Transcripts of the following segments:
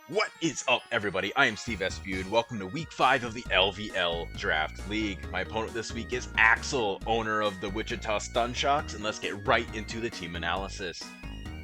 What is up, everybody? I am Steve S. Feud. Welcome to week 5 of the LVL Draft League. My opponent this week is Axel, owner of the Wichita Stunshocks, and let's get right into the team analysis.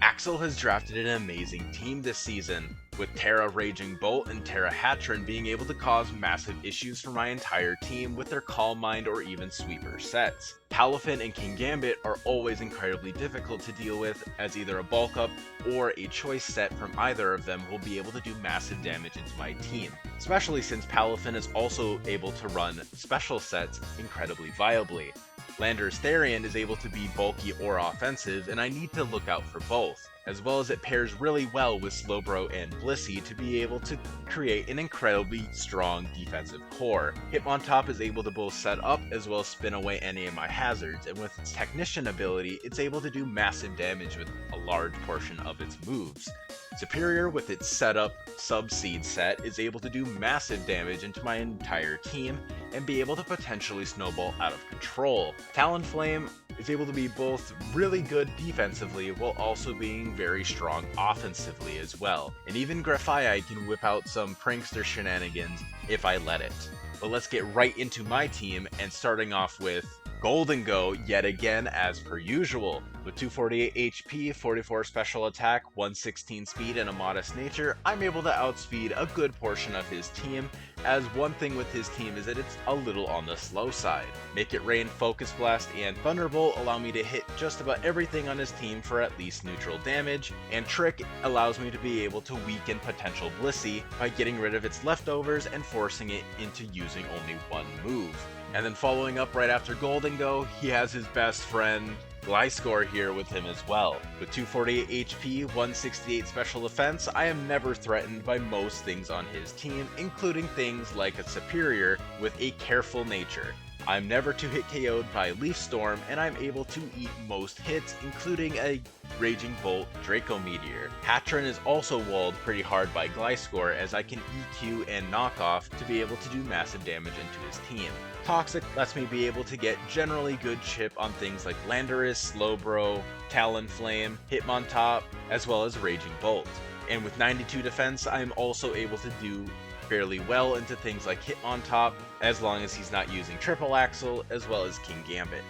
Axel has drafted an amazing team this season, with Terra Raging Bolt and Terra Hatron being able to cause massive issues for my entire team with their Calm Mind or even Sweeper sets. Palafin and King Gambit are always incredibly difficult to deal with, as either a bulk up or a choice set from either of them will be able to do massive damage into my team, especially since Palafin is also able to run special sets incredibly viably. Lander's Therian is able to be bulky or offensive, and I need to look out for both, as well as it pairs really well with Slowbro and Blissey to be able to create an incredibly strong defensive core. Hitmontop is able to both set up as well as spin away any of my hazards, and with its Technician ability, it's able to do massive damage with a large portion of its moves. Superior, with its setup Sub-Seed set, is able to do massive damage into my entire team and be able to potentially snowball out of control. Talonflame is able to be both really good defensively while also being very strong offensively as well. And even Grafaiai can whip out some prankster shenanigans if I let it. But let's get right into my team, and starting off with Goldengo yet again as per usual. With 248 HP, 44 special attack, 116 speed, and a modest nature, I'm able to outspeed a good portion of his team, as one thing with his team is that it's a little on the slow side. Make It Rain, Focus Blast, and Thunderbolt allow me to hit just about everything on his team for at least neutral damage, and Trick allows me to be able to weaken potential Blissey by getting rid of its leftovers and forcing it into using only one move. And then following up right after Goldengo, he has his best friend Gliscor here with him as well. With 248 HP, 168 special defense, I am never threatened by most things on his team, including things like a Superior with a careful nature. I'm never to hit KO'd by Leaf Storm, and I'm able to eat most hits, including a Raging Bolt Draco Meteor. Hatron is also walled pretty hard by Gliscor, as I can EQ and knock off to be able to do massive damage into his team. Toxic lets me be able to get generally good chip on things like Landorus, Slowbro, Talonflame, Hitmontop, as well as Raging Bolt. And with 92 defense, I am also able to do fairly well into things like Hitmontop, as long as he's not using Triple Axel, as well as King Gambit.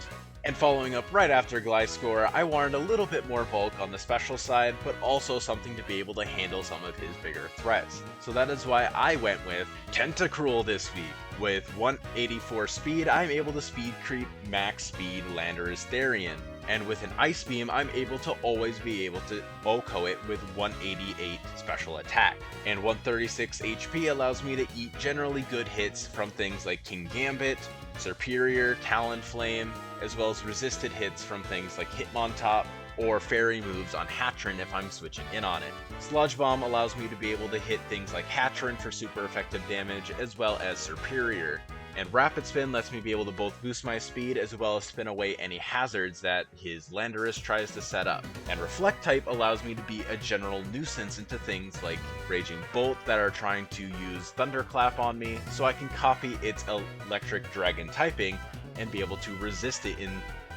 And following up right after Gliscor, I wanted a little bit more bulk on the special side, but also something to be able to handle some of his bigger threats. So that is why I went with Tentacruel this week. With 184 speed, I'm able to speed creep max speed Lander's Therian. And with an Ice Beam, I'm able to always be able to OHKO it with 188 special attack. And 136 HP allows me to eat generally good hits from things like King Gambit, Superior, Talonflame, as well as resisted hits from things like Hitmontop or fairy moves on Hatron if I'm switching in on it. Sludge Bomb allows me to be able to hit things like Hatron for super effective damage, as well as Superior. And Rapid Spin lets me be able to both boost my speed as well as spin away any hazards that his Landorus tries to set up. And Reflect type allows me to be a general nuisance into things like Raging Bolt that are trying to use Thunderclap on me, so I can copy its Electric Dragon typing and be able to resist it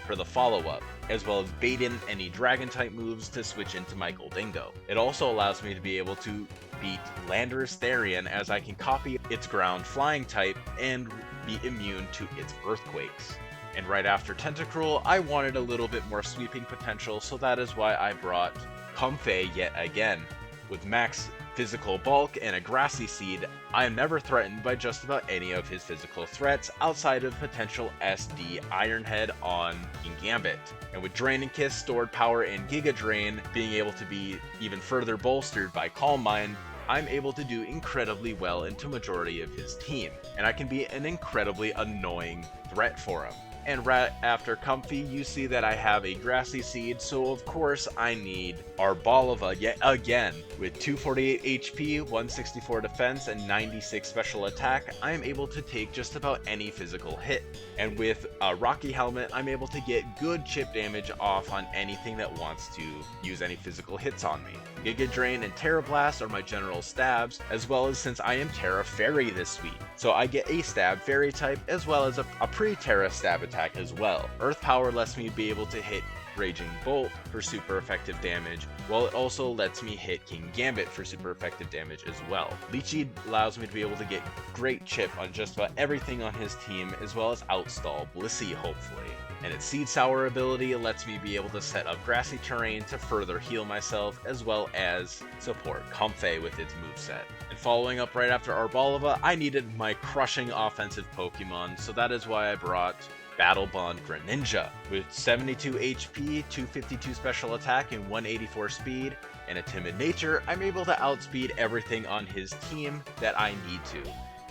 for the follow-up, as well as bait in any Dragon type moves to switch into my Goldengo. It also allows me to be able to beat Lander's Therian, as I can copy its Ground Flying type and be immune to its Earthquakes. And right after Tentacruel, I wanted a little bit more sweeping potential, so that is why I brought Comfey yet again. With max physical bulk and a Grassy Seed, I am never threatened by just about any of his physical threats outside of potential SD Ironhead on King Gambit. And with Drain and Kiss, Stored Power, and Giga Drain being able to be even further bolstered by Calm Mind, I'm able to do incredibly well into majority of his team, and I can be an incredibly annoying threat for him. And right after Comfy, you see that I have a Grassy Seed, so of course I need Arboliva yet again. With 248 HP, 164 defense, and 96 special attack, I am able to take just about any physical hit. And with a Rocky Helmet, I'm able to get good chip damage off on anything that wants to use any physical hits on me. Giga Drain and Terra Blast are my general stabs, as well as since I am Terra Fairy this week, so I get a stab fairy type as well as a pre-Terra stab attack as well. Earth Power lets me be able to hit Raging Bolt for super effective damage, while it also lets me hit King Gambit for super effective damage as well. Leechy allows me to be able to get great chip on just about everything on his team, as well as outstall Blissey hopefully. And its Seed Sour ability lets me be able to set up grassy terrain to further heal myself, as well as support Comfey with its moveset. And following up right after Arboliva, I needed my crushing offensive Pokemon, so that is why I brought Battle Bond Greninja. With 72 HP, 252 special attack, and 184 speed, and a timid nature, I'm able to outspeed everything on his team that I need to.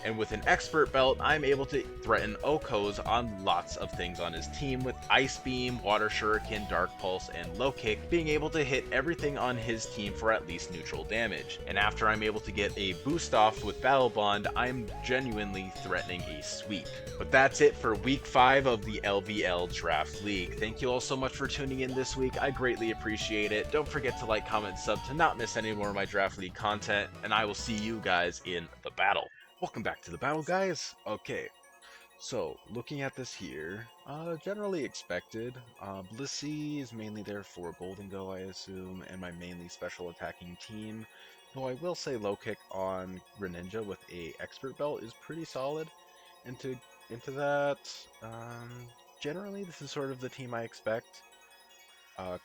And with an expert belt, I'm able to threaten Okos on lots of things on his team with Ice Beam, Water Shuriken, Dark Pulse, and Low Kick, being able to hit everything on his team for at least neutral damage. And after I'm able to get a boost off with Battle Bond, I'm genuinely threatening a sweep. But that's it for week 5 of the LVL Draft League. Thank you all so much for tuning in this week. I greatly appreciate it. Don't forget to like, comment, sub to not miss any more of my Draft League content, and I will see you guys in the battle. Welcome back to the battle, guys. Okay, so looking at this here, generally expected. Blissey is mainly there for Golden Go, I assume, and my mainly special attacking team. Though I will say Low Kick on Greninja with a expert belt is pretty solid. Into that, generally this is sort of the team I expect.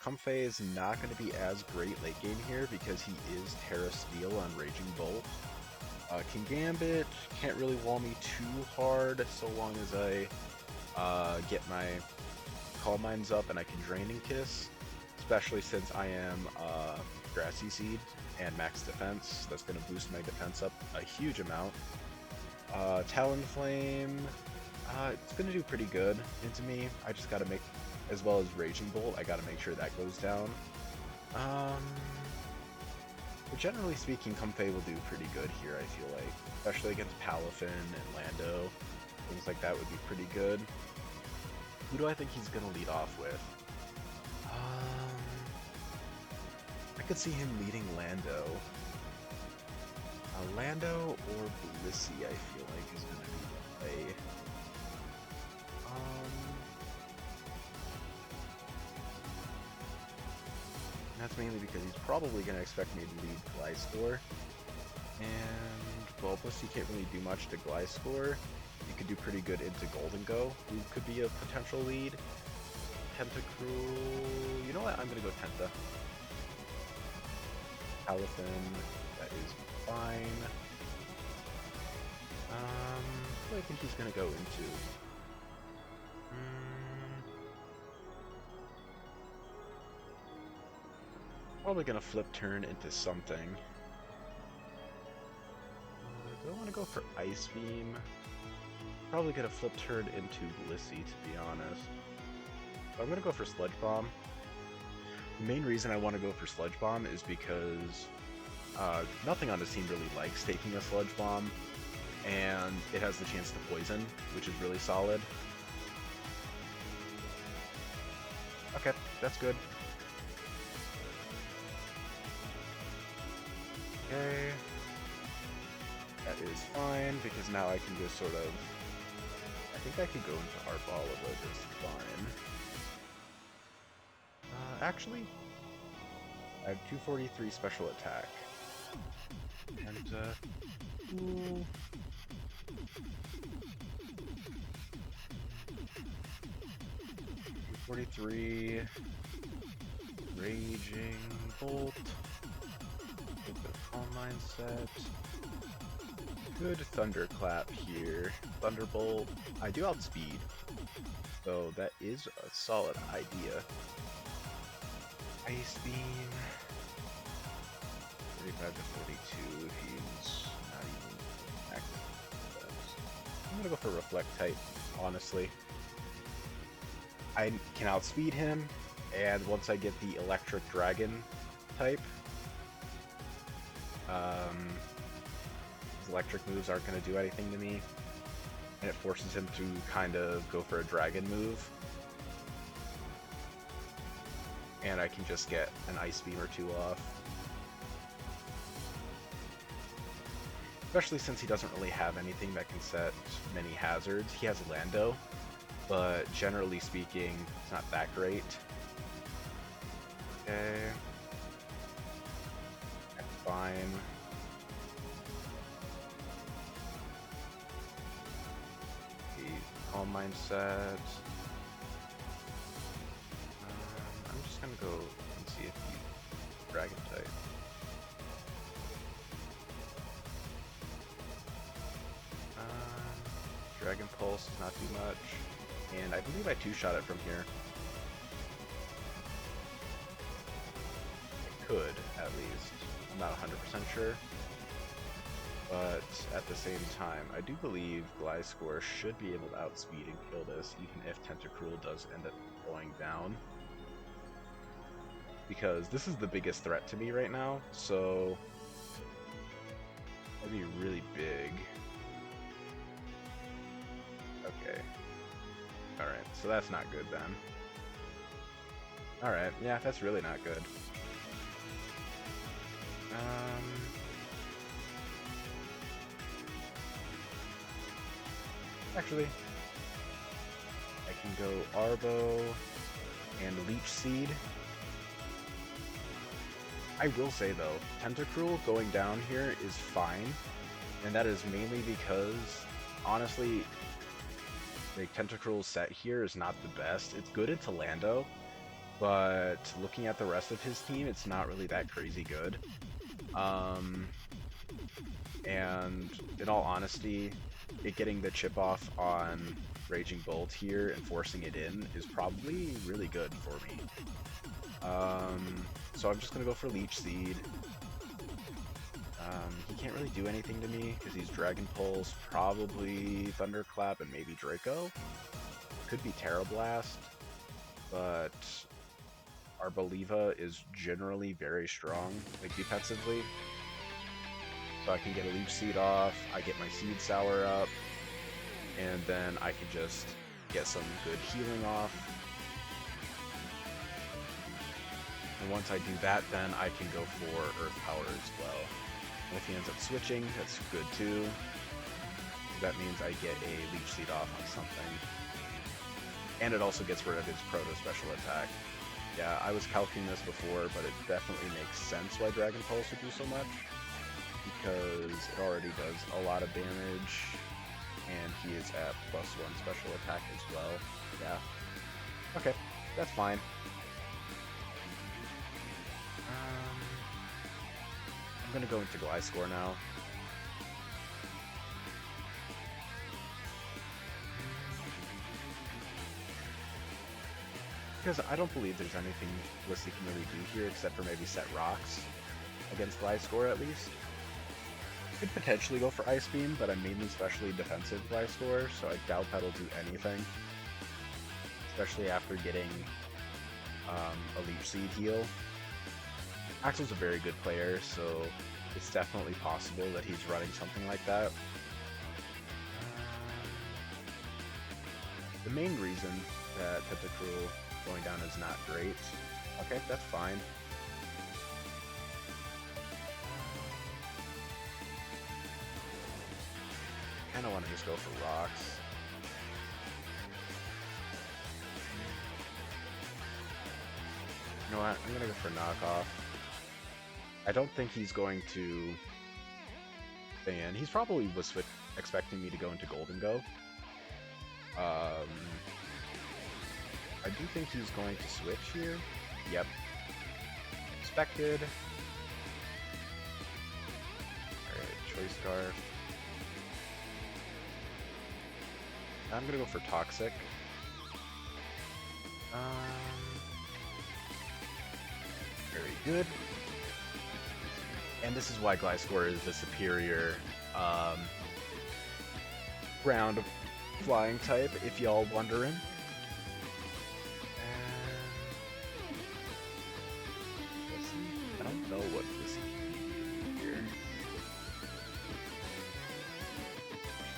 Comfey is not going to be as great late game here because he is Terra Steel on Raging Bolt. King Gambit can't really wall me too hard so long as I get my Calm Minds up and I can Draining Kiss, especially since I am Grassy Seed and max defense. That's going to boost my defense up a huge amount. Talonflame, it's going to do pretty good into me. I just got to make, as well as Raging Bolt, I got to make sure that goes down. But generally speaking, Comfey will do pretty good here, I feel like. Especially against Palafin and Lando. Things like that would be pretty good. Who do I think he's going to lead off with? I could see him leading Lando. Lando or Blissey, I feel like, is going to be the play. That's mainly because he's probably going to expect me to lead Gliscor. And, well, Blissey can't really do much to Gliscor. You could do pretty good into Golden Go, who could be a potential lead. Tentacruel... You know what? I'm going to go Tenta. Palafin, that is fine. What do I think he's going to go into? Probably gonna flip turn into something. Do I want to go for Ice Beam? Probably gonna flip turn into Blissey, to be honest. But I'm gonna go for Sludge Bomb. The main reason I want to go for Sludge Bomb is because nothing on this team really likes taking a Sludge Bomb, and it has the chance to poison, which is really solid. Okay, that's good. Okay, that is fine, because now I can just sort of, I think I could go into Arboliva just fine. Actually, I have 243 special attack, and, 243, Raging Bolt. Calm Mindset. Good Thunderclap here. Thunderbolt. I do outspeed, so that is a solid idea. Ice Beam. 35 to 42 if he's not even active. I'm gonna go for Reflect type, honestly. I can outspeed him, and once I get the Electric Dragon type, his electric moves aren't going to do anything to me, and it forces him to kind of go for a dragon move, and I can just get an Ice Beam or two off. Especially since he doesn't really have anything that can set many hazards. He has Lando, but generally speaking, it's not that great. Okay. That's fine. The calm mindset. I'm just gonna go and see if he's dragon type. Dragon Pulse does not do much, and I believe I two-shot it from here. I could, at least. I'm not 100% sure. But at the same time, I do believe Gliscor should be able to outspeed and kill this, even if Tentacruel does end up going down. Because this is the biggest threat to me right now, so that'd be really big. Okay. Alright, so that's not good then. Alright, yeah, that's really not good. Actually, I can go Arbo and Leech Seed. I will say though, Tentacruel going down here is fine, and that is mainly because, honestly, the Tentacruel's set here is not the best. It's good into Lando, but looking at the rest of his team, it's not really that crazy good. And in all honesty, getting the chip off on Raging Bolt here and forcing it in is probably really good for me. So I'm just gonna go for Leech Seed. He can't really do anything to me because he's Dragon Pulse, probably Thunderclap, and maybe Draco. Could be Terra Blast, but Arboliva is generally very strong, like defensively. So I can get a Leech Seed off, I get my Seed Sour up, and then I can just get some good healing off. And once I do that, then I can go for Earth Power as well. And if he ends up switching, that's good too. That means I get a Leech Seed off on something. And it also gets rid of his Proto Special Attack. Yeah, I was calculating this before, but it definitely makes sense why Dragon Pulse would do so much. Because it already does a lot of damage, and he is at +1 special attack as well. Yeah. Okay, that's fine. I'm gonna go into Gliscor now. Because I don't believe there's anything Blissey can really do here except for maybe set rocks against Gliscor at least. Could potentially go for Ice Beam, but I'm mainly specially defensive Gliscor, so I doubt that'll do anything. Especially after getting a Leech Seed heal. Axel's a very good player, so it's definitely possible that he's running something like that. The main reason that Tentacruel going down is not great. Okay, that's fine. I kinda wanna just go for rocks. You know what? I'm gonna go for knockoff. I don't think he's going to ban. He's probably was expecting me to go into Golden Go. I do think he's going to switch here. Yep. Expected. Alright, Choice Scarf. I'm gonna go for Toxic. Very good. And this is why Gliscor is the superior ground flying type, if y'all wondering. I don't know what this is here.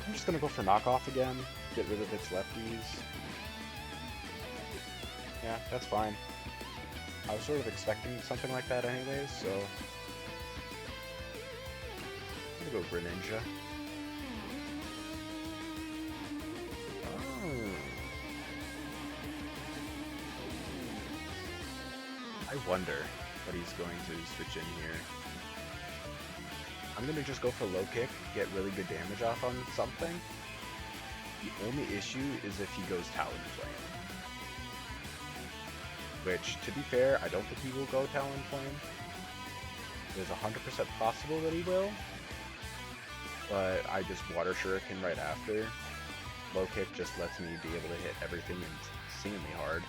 I'm just gonna go for knockoff again, get rid of its lefties. Yeah, that's fine. I was sort of expecting something like that anyways, so I'm gonna go Greninja. Oh. I I wonder what he's going to switch in here. I'm going to just go for low kick, get really good damage off on something. The only issue is if he goes Talonflame. Which, to be fair, I don't think he will go Talonflame. It is 100% possible that he will. But I just Water Shuriken right after. Low kick just lets me be able to hit everything insanely hard.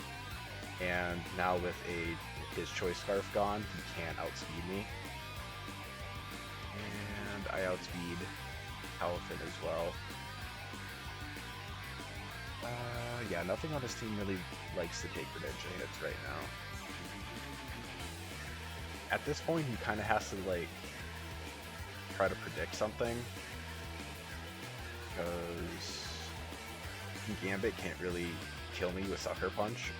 And now with his Choice Scarf gone, he can't outspeed me. And I outspeed Elephant as well. Yeah, nothing on this team really likes to take Greninja hits right now. At this point, he kind of has to, like, try to predict something. Because Gambit can't really kill me with Sucker Punch.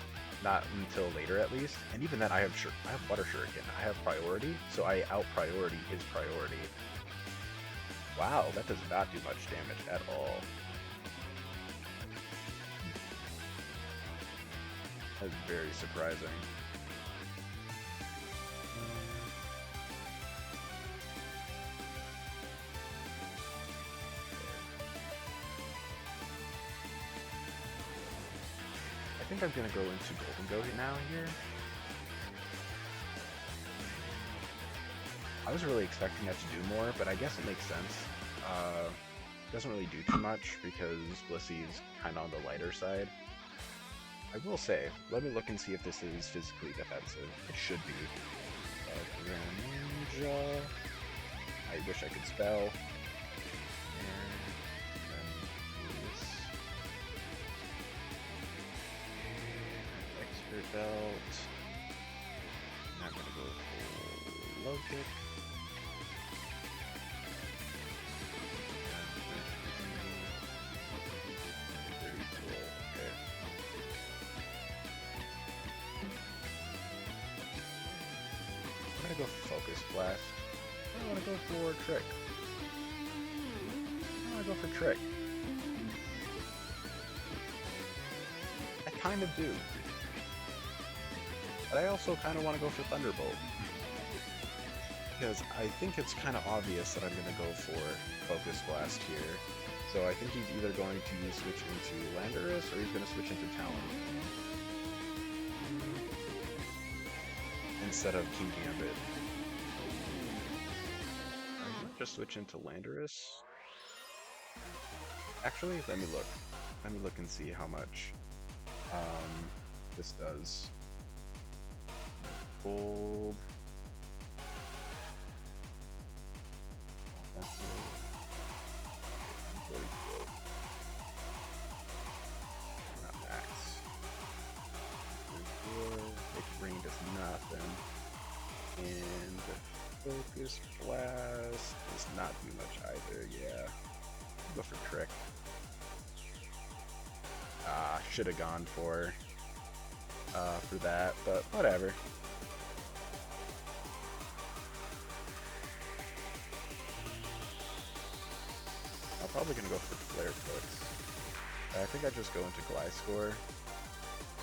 Not until later, at least. And even then, I have Water Shuriken. I have priority, so I out-priority his priority. Wow, that does not do much damage at all. That's very surprising. I think I'm gonna go into Golden Goat now here. I was really expecting that to do more, but I guess it makes sense. It doesn't really do too much because Blissey is kind of on the lighter side. I will say, let me look and see if this is physically defensive. It should be. Ninja. I wish I could spell. And then this. Expert belt. I'm gonna go for low kick. I'm gonna go for Focus Blast. I want to go for Trick. I want to go for Trick. I kind of do. But I also kind of want to go for Thunderbolt. Because I think it's kind of obvious that I'm going to go for Focus Blast here. So I think he's either going to switch into Landorus or he's going to switch into Talon. Instead of King Gambit. I might just switch into Landorus. Actually, let me look. Let me look and see how much this does. Gold. Not max. Rain does nothing. And Focus Blast does not do much either, yeah. I'll go for Trick. Should have gone for that, but whatever. I'm probably gonna go for Flare Clips. I think I just go into Gliscor.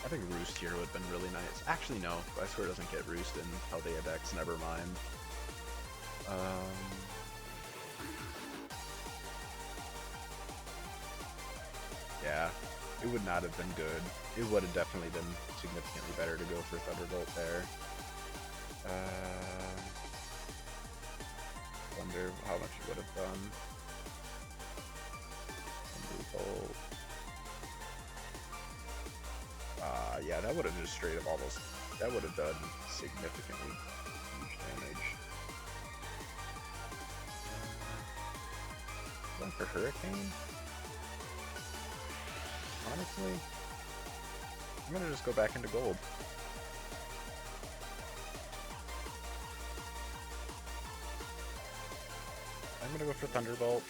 I think Roost here would have been really nice. Actually, no. Gliscor doesn't get Roost in Paldeadex, never mind. Yeah, it would not have been good. It would have definitely been significantly better to go for Thunderbolt there. Wonder how much it would have done. Thunderbolt. Yeah, that would have just straight up almost, that would have done significantly huge damage. Going for Hurricane? Honestly, I'm gonna just go back into gold. I'm gonna go for Thunderbolt.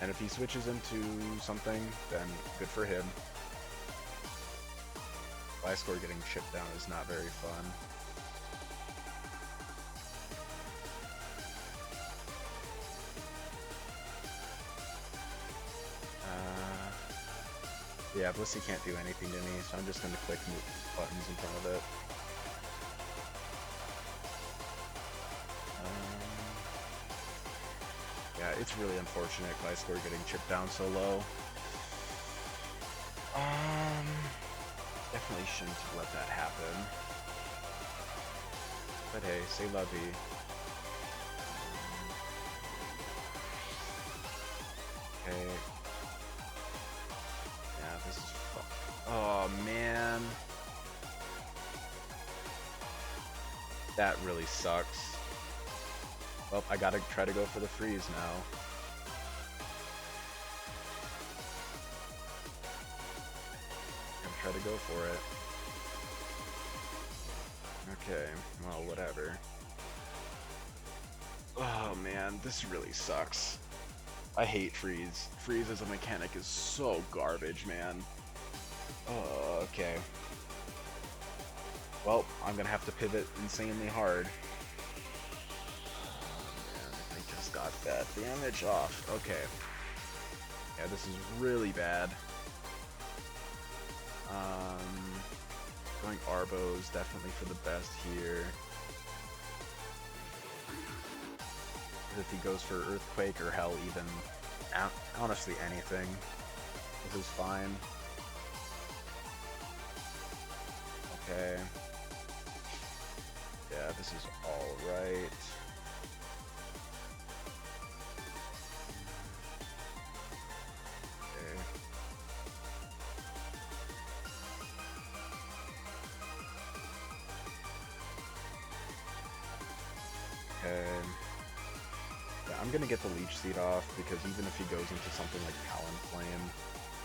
And if he switches into something, then good for him. Gliscor getting chipped down is not very fun. Yeah, Blissey can't do anything to me, so I'm just going to click buttons in front of it. it's really unfortunate my score getting chipped down so low. Definitely shouldn't have let that happen. But hey, c'est la vie. Okay. Yeah, this is oh man. That really sucks. Well, I gotta try to go for the freeze now. Try to go for it. Okay, well, whatever. Oh man, this really sucks. I hate freeze. Freeze as a mechanic is so garbage, man. Oh, okay. Well, I'm gonna have to pivot insanely hard. Oh, man, I just got that damage off. Okay. Yeah, this is really bad. Going Arbo is definitely for the best here. If he goes for Earthquake or hell, even honestly anything, this is fine. Okay. Yeah, this is all right. Yeah, I'm gonna get the Leech Seed off because even if he goes into something like Talonflame,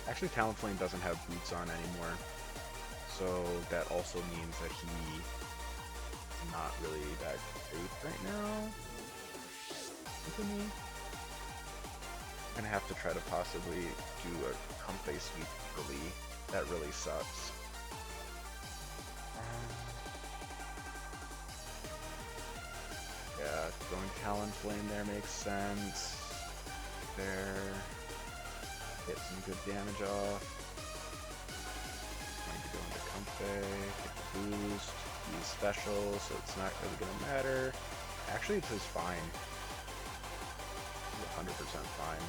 actually Talonflame doesn't have boots on anymore, so that also means that he's not really that great right now. Look at me. I'm gonna have to try to possibly do a Comfey Sweep early. That really sucks. Yeah, throwing Talonflame there makes sense. There. Get some good damage off. Going to go into Comfey, get the boost. He's special, so it's not really going to matter. Actually, this is fine. 100% fine.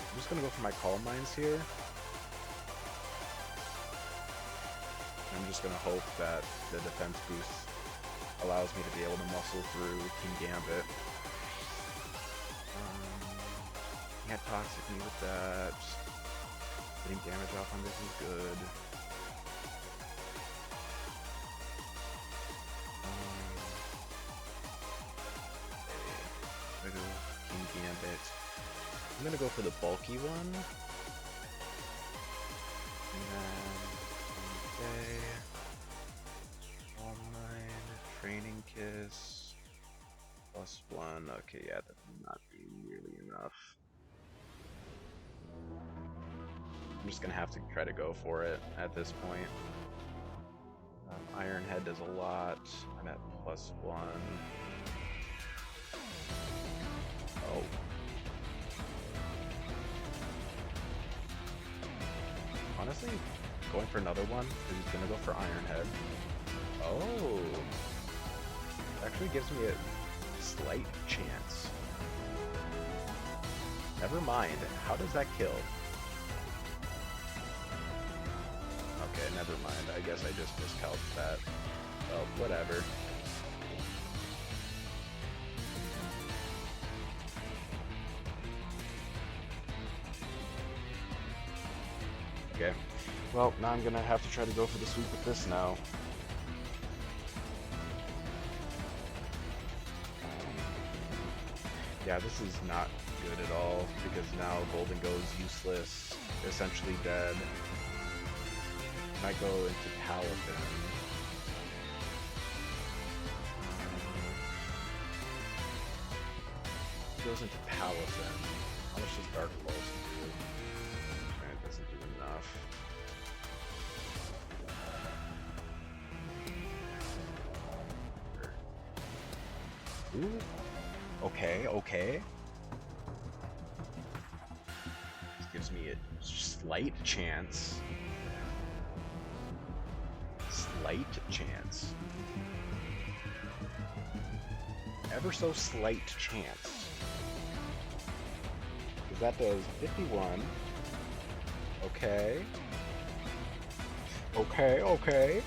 I'm just going to go for my Calm Minds here. I'm just going to hope that the defense boost allows me to be able to muscle through King Gambit. He had Toxic Me with that. Getting damage off on this is good. I'm gonna go King Gambit. I'm gonna go for the bulky one. And then Training Kiss +1. Okay, yeah, that would not be nearly enough. I'm just gonna have to try to go for it at this point. Iron Head does a lot. I'm at +1. Oh. Honestly, going for another one, because he's gonna go for Iron Head. Oh. Actually gives me a slight chance. Never mind. How does that kill? Okay, never mind. I guess I just miscalculated that. Well, whatever. Okay. Well, now I'm gonna have to try to go for the sweep with this now. Yeah, this is not good at all, because now Golden goes useless, essentially dead. Might go into Paladin. Goes into Paladin. How much does Dark Pulse do? It doesn't do enough. Ooh. Okay. This gives me a slight chance. Ever so slight chance. That does 51. Okay. Okay.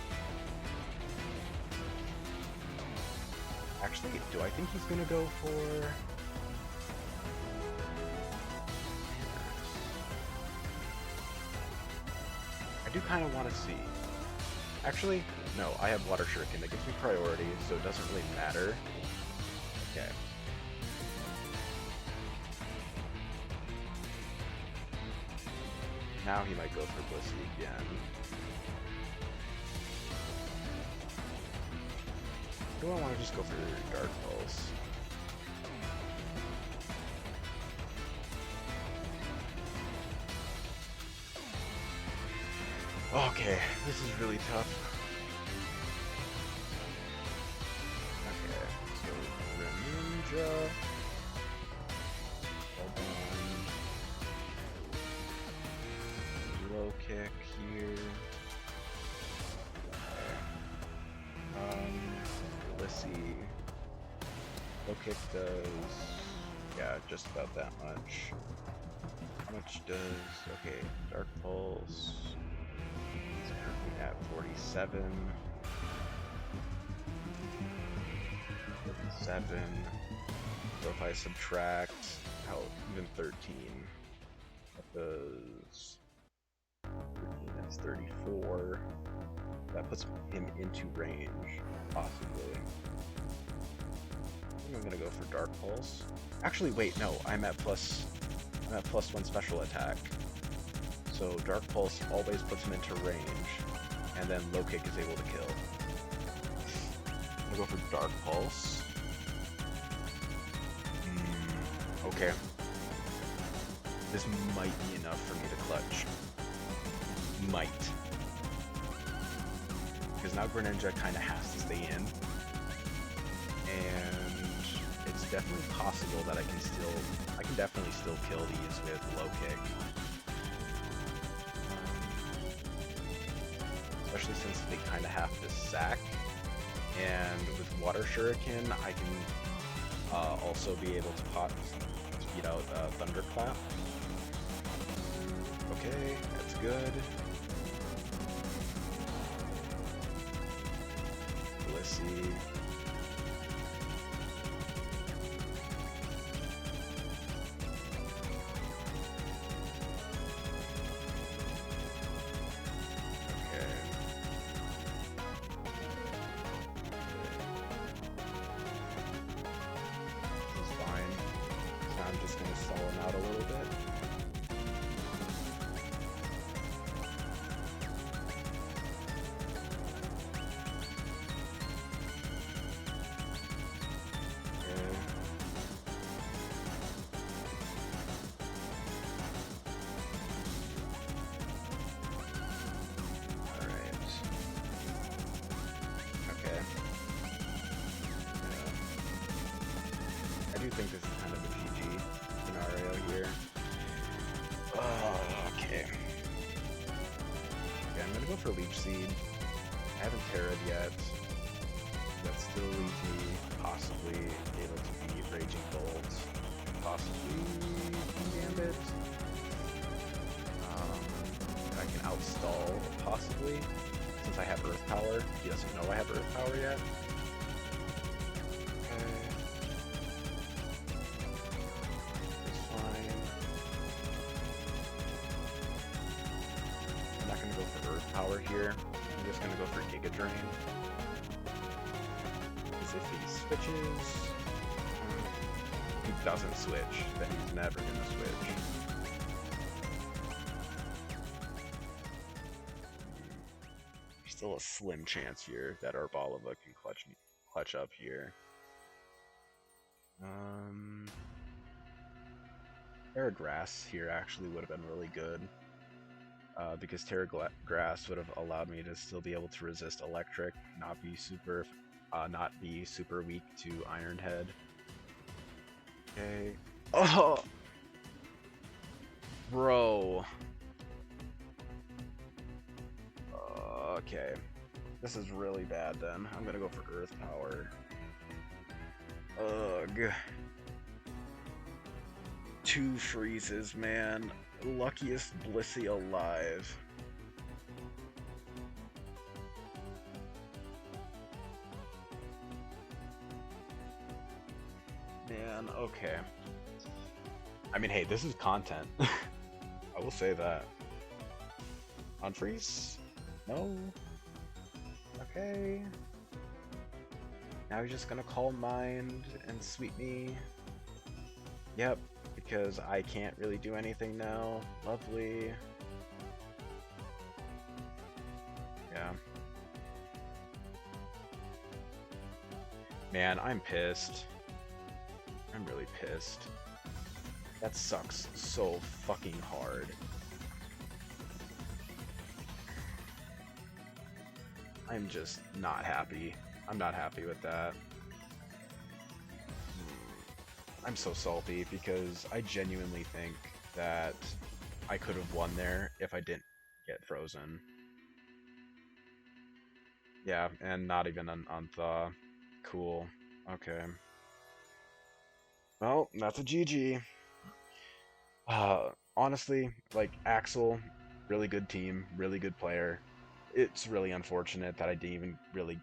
Actually, do I think he's gonna go for... I do kind of want to see. Actually, no, I have Water Shuriken. That gives me priority, so it doesn't really matter. Okay. Now he might go for Blissey again. Do I want to just go for Dark Pulse? Okay, this is really tough. Okay, so Greninja. Hold on. Low kick here. Okay. Let's see. Low kick does, yeah, just about that much. How much does, okay, Dark Pulse. At 47. 7. So if I subtract, hell, even 13, that does 13, that's 34. That puts him into range, possibly. I think I'm gonna go for Dark Pulse. Actually, wait, no, I'm at plus 1 special attack. So Dark Pulse always puts him into range, and then Low Kick is able to kill. I'm gonna go for Dark Pulse. Okay. This might be enough for me to clutch. Might. Because now Greninja kind of has to stay in. And it's definitely possible that I can definitely still kill these with Low Kick. Especially since they kind of have to sack, and with Water Shuriken, I can also be able to beat out Thunderclap. Okay, that's good. Blissey. I do think this is kind of a GG scenario here. Okay. Okay, I'm gonna go for Leech Seed. I haven't Terra'd yet. That still leaves me possibly able to beat Raging Bolt. Possibly Gambit. I can outstall, possibly. Since I have Earth Power. He doesn't know I have Earth Power yet. Power here. I'm just gonna go for Giga Drain. Because if he switches, he doesn't switch, then he's never gonna switch. There's still a slim chance here that Arbalava can clutch up here. Terra Grass here actually would have been really good. Because Terra Grass would have allowed me to still be able to resist Electric, not be super weak to Iron Head. Okay. Oh, bro. Okay, this is really bad. Then I'm gonna go for Earth Power. Ugh. 2 freezes, man. Luckiest Blissey alive. Man, okay. I mean, hey, this is content. I will say that. Unfreeze? No. Okay. Now he's just gonna Calm Mind and sweep me. Yep, because I can't really do anything now. Lovely. Yeah. Man, I'm pissed. I'm really pissed. That sucks so fucking hard. I'm just not happy. I'm not happy with that. I'm so salty because I genuinely think that I could have won there if I didn't get frozen. Yeah, and not even on thaw. Cool. Okay. Well, that's a GG. Honestly, like, Axel, really good team, really good player. It's really unfortunate that I didn't even really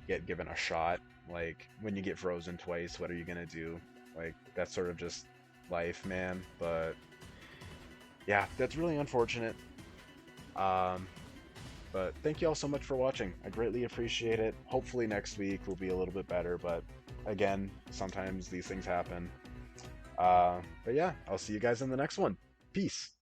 get given a shot. Like, when you get frozen twice, what are you gonna do? Like, that's sort of just life, man. But yeah, that's really unfortunate. But thank you all so much for watching. I greatly appreciate it. Hopefully next week will be a little bit better, but again, sometimes these things happen. But yeah, I'll see you guys in the next one. Peace.